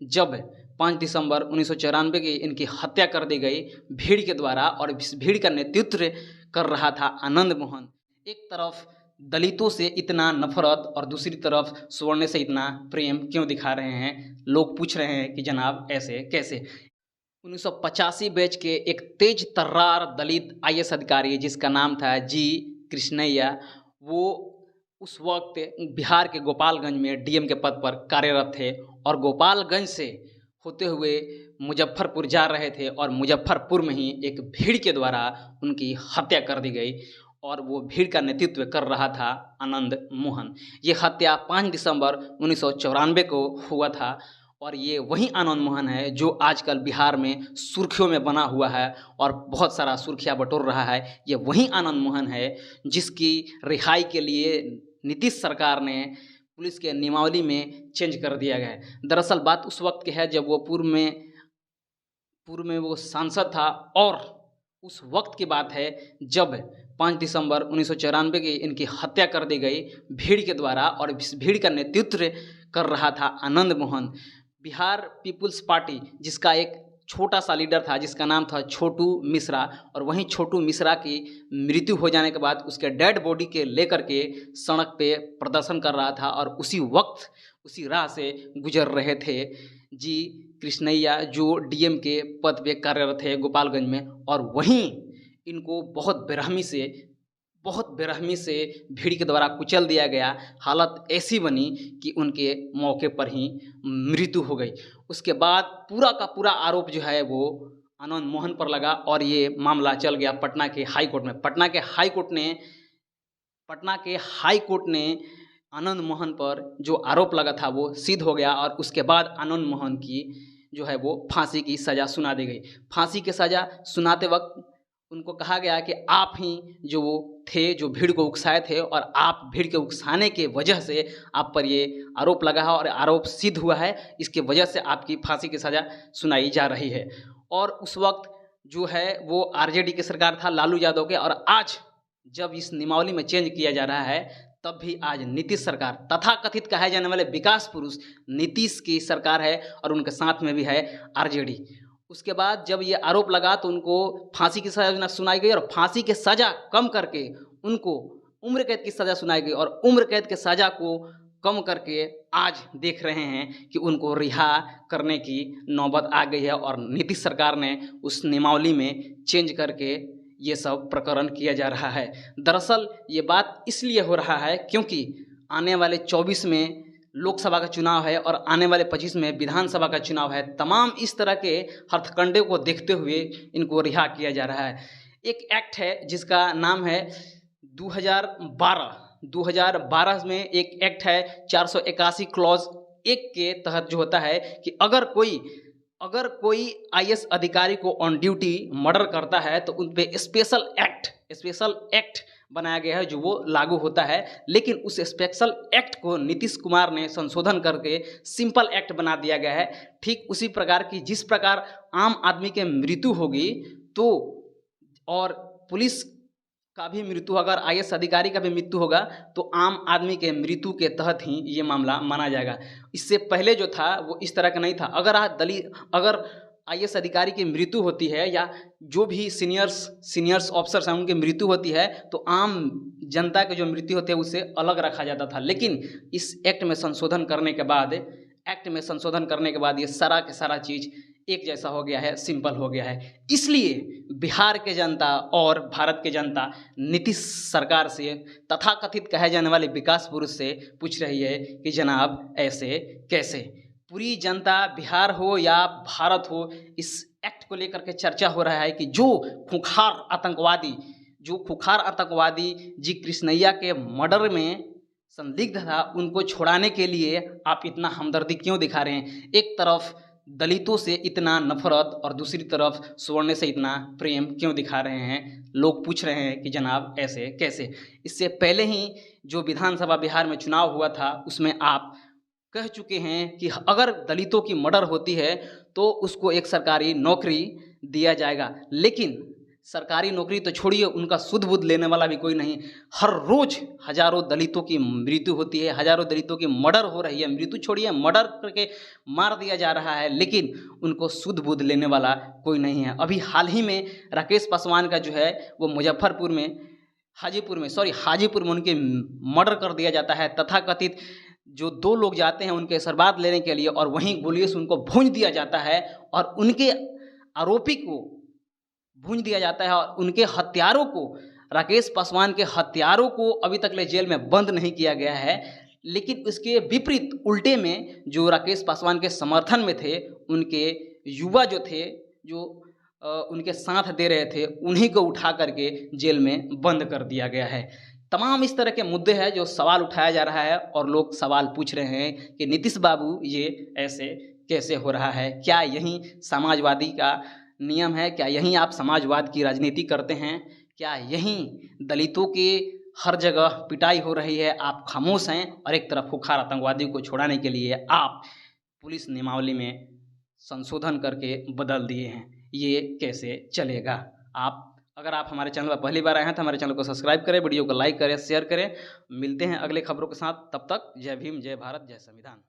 जब 5 दिसंबर 1994 की इनकी हत्या कर दी गई भीड़ के द्वारा, और इस भीड़ का नेतृत्व कर रहा था आनंद मोहन। एक तरफ दलितों से इतना नफरत और दूसरी तरफ स्वर्ण से इतना प्रेम क्यों दिखा रहे हैं? लोग पूछ रहे हैं कि जनाब ऐसे कैसे। 1985 बैच के एक तेज तर्रार दलित आईएएस अधिकारी जिसका नाम था जी कृष्णैया, वो उस वक्त बिहार के गोपालगंज में डीएम के पद पर कार्यरत थे और गोपालगंज से होते हुए मुजफ्फरपुर जा रहे थे और मुजफ्फरपुर में ही एक भीड़ के द्वारा उनकी हत्या कर दी गई और वो भीड़ का नेतृत्व कर रहा था आनंद मोहन। ये हत्या 5 दिसंबर 1994 को हुआ था और ये वही आनंद मोहन है जो आजकल बिहार में सुर्खियों में बना हुआ है और बहुत सारा सुर्खियाँ बटोर रहा है। ये वही आनंद मोहन है जिसकी रिहाई के लिए नीतीश सरकार ने पुलिस के नियमावली में चेंज कर दिया गया है। दरअसल बात उस वक्त की है जब वो पूर्व में वो सांसद था और उस वक्त की बात है जब 5 दिसंबर 1994 की इनकी हत्या कर दी गई भीड़ के द्वारा, और इस भीड़ का नेतृत्व कर रहा था आनंद मोहन। बिहार पीपुल्स पार्टी जिसका एक छोटा सा लीडर था जिसका नाम था छोटू मिश्रा, और वहीं छोटू मिश्रा की मृत्यु हो जाने के बाद उसके डेड बॉडी के लेकर के सड़क पे प्रदर्शन कर रहा था और उसी वक्त उसी राह से गुजर रहे थे जी कृष्णैया जो डीएम के पद पे कार्यरत थे गोपालगंज में, और वहीं इनको बहुत बेरहमी से भीड़ के द्वारा कुचल दिया गया। हालत ऐसी बनी कि उनके मौके पर ही मृत्यु हो गई। उसके बाद पूरा का पूरा आरोप जो है वो आनंद मोहन पर लगा और ये मामला चल गया पटना के हाई कोर्ट में। पटना के हाई कोर्ट ने आनंद मोहन पर जो आरोप लगा था वो सिद्ध हो गया और उसके बाद आनंद मोहन की जो है वो फांसी की सज़ा सुना दी गई। फांसी की सज़ा सुनाते वक्त उनको कहा गया कि आप ही जो थे जो भीड़ को उकसाए थे और आप भीड़ के उकसाने के वजह से आप पर ये आरोप लगा है और आरोप सिद्ध हुआ है, इसके वजह से आपकी फांसी की सज़ा सुनाई जा रही है। और उस वक्त जो है वो आरजेडी की सरकार था लालू यादव के, और आज जब इस नियमावली में चेंज किया जा रहा है तब भी आज नीतीश सरकार, तथाकथित कहे जाने वाले विकास पुरुष नीतीश की सरकार है और उनके साथ में भी है आरजेडी। उसके बाद जब ये आरोप लगा तो उनको फांसी की सज़ा सुनाई गई और फांसी की सज़ा कम करके उनको उम्र कैद की सज़ा सुनाई गई और उम्र कैद की सज़ा को कम करके आज देख रहे हैं कि उनको रिहा करने की नौबत आ गई है और नीतीश सरकार ने उस नियमावली में चेंज करके ये सब प्रकरण किया जा रहा है। दरअसल ये बात इसलिए हो रहा है क्योंकि आने वाले 24 में लोकसभा का चुनाव है और आने वाले 25 में विधानसभा का चुनाव है। तमाम इस तरह के हथकंडे को देखते हुए इनको रिहा किया जा रहा है। एक एक्ट है जिसका नाम है 2012 में एक एक्ट है 481 क्लॉज 1 के तहत जो होता है कि अगर कोई आईएएस अधिकारी को ऑन ड्यूटी मर्डर करता है तो उन पे स्पेशल एक्ट बनाया गया है जो वो लागू होता है। लेकिन उस स्पेशल एक्ट को नीतीश कुमार ने संशोधन करके सिंपल एक्ट बना दिया गया है। ठीक उसी प्रकार की जिस प्रकार आम आदमी के मृत्यु होगी तो और पुलिस का भी मृत्यु, अगर आईएएस अधिकारी का भी मृत्यु होगा तो आम आदमी के मृत्यु के तहत ही ये मामला माना जाएगा। इससे पहले जो था वो इस तरह का नहीं था। अगर आईएएस अधिकारी की मृत्यु होती है या जो भी सीनियर्स ऑफिसर्स हैं उनकी मृत्यु होती है तो आम जनता की जो मृत्यु होती है उससे अलग रखा जाता था। लेकिन इस एक्ट में संशोधन करने के बाद ये सारा के सारा चीज़ एक जैसा हो गया है, सिंपल हो गया है। इसलिए बिहार के जनता और भारत के जनता नीतीश सरकार से, तथाकथित कहे जाने वाले विकास पुरुष से पूछ रही है कि जनाब ऐसे कैसे। पूरी जनता बिहार हो या भारत हो, इस एक्ट को लेकर के चर्चा हो रहा है कि जो खूंखार आतंकवादी जी कृष्णैया के मर्डर में संदिग्ध था उनको छुड़ाने के लिए आप इतना हमदर्दी क्यों दिखा रहे हैं? एक तरफ दलितों से इतना नफरत और दूसरी तरफ स्वर्ण से इतना प्रेम क्यों दिखा रहे हैं? लोग पूछ रहे हैं कि जनाब ऐसे कैसे। इससे पहले ही जो विधानसभा बिहार में चुनाव हुआ था उसमें आप कह चुके हैं कि अगर दलितों की मर्डर होती है तो उसको एक सरकारी नौकरी दिया जाएगा। लेकिन सरकारी नौकरी तो छोड़िए, उनका सुध बुध लेने वाला भी कोई नहीं। हर रोज़ हज़ारों दलितों की मृत्यु होती है, हज़ारों दलितों की मर्डर हो रही है, मृत्यु छोड़िए मर्डर करके मार दिया जा रहा है, लेकिन उनको सुध बुध लेने वाला कोई नहीं है। अभी हाल ही में राकेश पासवान का जो है वो मुजफ्फरपुर में हाजीपुर में उनके मर्डर कर दिया जाता है। तथाकथित जो 2 लोग जाते हैं उनके सरबाद लेने के लिए और वहीं गोलियों से उनको भूंज दिया जाता है और उनके आरोपी को भूंज दिया जाता है और उनके हत्यारों को, राकेश पासवान के हत्यारों को अभी तक ले जेल में बंद नहीं किया गया है। लेकिन इसके विपरीत उल्टे में जो राकेश पासवान के समर्थन में थे, उनके युवा जो थे, जो उनके साथ दे रहे थे, उन्हीं को उठा करके जेल में बंद कर दिया गया है। तमाम इस तरह के मुद्दे हैं जो सवाल उठाया जा रहा है और लोग सवाल पूछ रहे हैं कि नीतीश बाबू ये ऐसे कैसे हो रहा है? क्या यही समाजवादी का नियम है? क्या यहीं आप समाजवाद की राजनीति करते हैं? क्या यहीं दलितों के हर जगह पिटाई हो रही है, आप खामोश हैं और एक तरफ खुखार आतंकवादियों को छुड़ाने के लिए आप पुलिस नियमावली में संशोधन करके बदल दिए हैं? ये कैसे चलेगा? अगर आप हमारे चैनल पर पहली बार आए हैं तो हमारे चैनल को सब्सक्राइब करें, वीडियो को लाइक करें, शेयर करें। मिलते हैं अगले खबरों के साथ, तब तक जय भीम, जय भारत, जय संविधान।